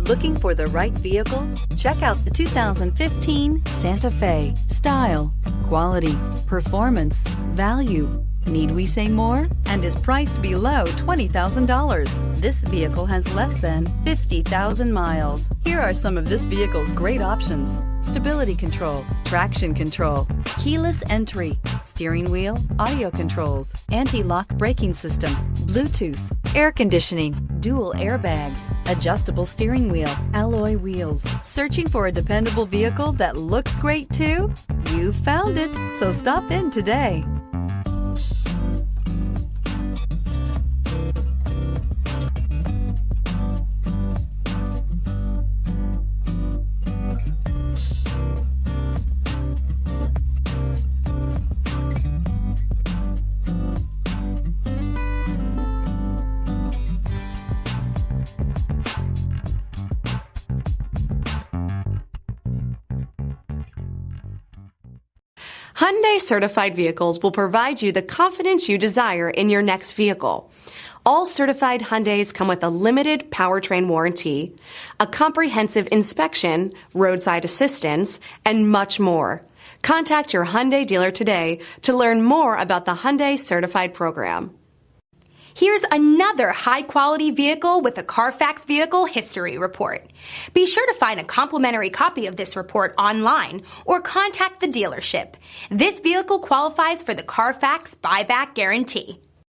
Looking for the right vehicle? Check out the 2015 Santa Fe. Style, quality, performance, value. Need we say more? And is priced below $20,000. This vehicle has less than 50,000 miles. Here are some of this vehicle's great options: stability control, traction control, keyless entry, steering wheel audio controls, anti-lock braking system, Bluetooth, air conditioning, dual airbags, adjustable steering wheel, alloy wheels. Searching for a dependable vehicle that looks great too? You found it, so stop in today. Hyundai certified vehicles will provide you the confidence you desire in your next vehicle. All certified Hyundais come with a limited powertrain warranty, a comprehensive inspection, roadside assistance, and much more. Contact your Hyundai dealer today to learn more about the Hyundai certified program. Here's another high-quality vehicle with a Carfax Vehicle History Report. Be sure to find a complimentary copy of this report online or contact the dealership. This vehicle qualifies for the Carfax Buyback Guarantee.